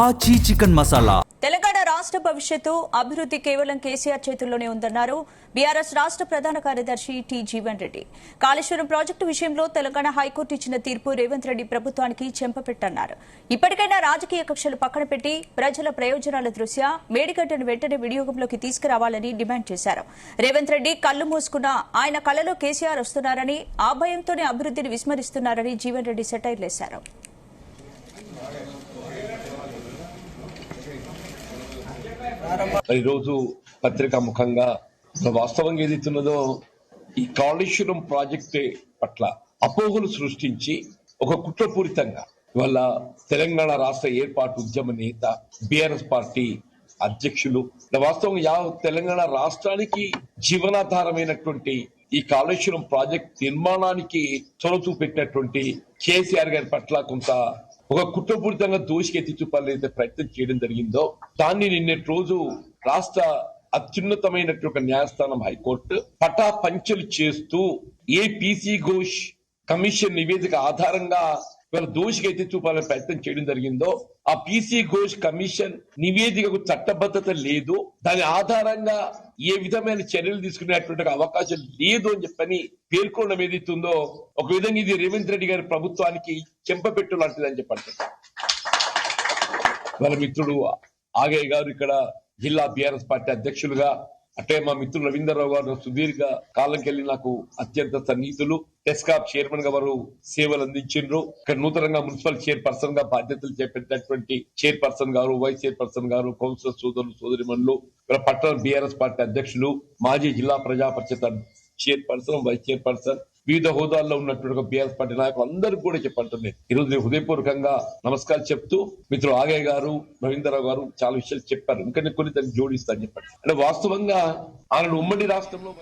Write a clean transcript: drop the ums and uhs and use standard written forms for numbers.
ఆచి చికెన్ మసాలా. తెలంగాణ రాష్ట్ర భవిష్యత్తు అభివృద్ధి కేవలం కేసీఆర్ చేతుల్లోనే ఉందన్నారు బీఆర్ఎస్ రాష్ట్ర ప్రధాన కార్యదర్శి టి జీవన్ రెడ్డి. కాళేశ్వరం ప్రాజెక్టు విషయంలో తెలంగాణ హైకోర్టు ఇచ్చిన తీర్పు రేవంత్ రెడ్డి ప్రభుత్వానికి చెంపపెట్టన్నారు. ఇప్పటికైనా రాజకీయ కక్షలు పక్కన పెట్టి ప్రజల ప్రయోజనాల దృష్ట్యా మేడిగడ్డను వెంటనే వినియోగంలోకి తీసుకురావాలని డిమాండ్ చేశారు. రేవంత్ రెడ్డి కళ్లు మూసుకున్న ఆయన కలలో కేసీఆర్ వస్తున్నారని, ఆ భయంతోనే అభివృద్ధిని విస్మరిస్తున్నారని జీవన్ రెడ్డి సెటైర్లేశారు. ఈరోజు పత్రికా ముఖంగా వాస్తవంగా ఏదైతున్నదో ఈ కాళేశ్వరం ప్రాజెక్టు పట్ల అపోహలు సృష్టించి ఒక కుట్రపూరితంగా వాళ్ళ తెలంగాణ రాష్ట్ర ఏర్పాటు ఉద్యమ నేత బీఆర్ఎస్ పార్టీ అధ్యక్షులు వాస్తవంగా తెలంగాణ రాష్ట్రానికి జీవనాధారమైనటువంటి ఈ కాళేశ్వరం ప్రాజెక్ట్ నిర్మాణానికి చొరవ చూపెట్టినటువంటి కేసీఆర్ గారి పట్ల కొంత ఒక కుట్రపూరితంగా దోషికెత్తి చూపాలైతే ప్రయత్నం చేయడం జరిగిందో దాన్ని నిన్నటి రోజు రాష్ట్ర అత్యున్నతమైనటువంటి న్యాయస్థానం హైకోర్టు పటాపంచలు చేస్తూ ఏ పీసీ ఘోష్ కమిషన్ నివేదిక ఆధారంగా ఇవాళ దోషికెత్తి చూపాలని ప్రయత్నం చేయడం జరిగిందో ఆ పీసీ ఘోష్ కమిషన్ నివేదికకు చట్టబద్ధత లేదు, దాని ఆధారంగా ఏ విధమైన చర్యలు తీసుకునేటువంటి అవకాశం లేదు అని చెప్పని పేర్కొనడం ఏదైతుందో ఒక విధంగా ఇది రేవంత్ రెడ్డి గారి ప్రభుత్వానికి చెంపపెట్టు లాంటిదని చెప్పండి. వాళ్ళ మిత్రుడు ఆగయ్య గారు ఇక్కడ జిల్లా బీఆర్ఎస్ పార్టీ అధ్యక్షులుగా, అంటే మా మిత్రులు రవీంద్రరావు గారు సుదీర్ఘ కాలంకెళ్లి నాకు అత్యంత సన్నిహితులు, టెస్కాప్ చైర్మన్ గా వారు సేవలు అందించారు. ఇక్కడ నూతనంగా మున్సిపల్ చైర్పర్సన్ గా బాధ్యతలు చేపట్టినటువంటి చైర్పర్సన్ గారు, వైస్ చైర్పర్సన్ గారు, కౌన్సిలర్ సోదరులు సోదరిమణులు, పట్టణ బీఆర్ఎస్ పార్టీ అధ్యక్షులు, మాజీ జిల్లా ప్రజా పరిషత్ చైర్పర్సన్, వైస్ చైర్పర్సన్, వివిధ హోదాల్లో ఉన్నటువంటి బీఆర్ఎస్ పార్టీ నాయకులు అందరికీ కూడా చెప్పంటున్నాయి. ఈ రోజు నేను హృదయపూర్వకంగా నమస్కారం చెప్తూ మిత్రులు ఆగయ్య గారు, రవీంద్రరావు గారు చాలా విషయాలు చెప్పారు. ఇంకా కొన్ని దాన్ని జోడిస్తాను చెప్పండి. అంటే వాస్తవంగా ఆయన ఉమ్మడి రాష్ట్రంలో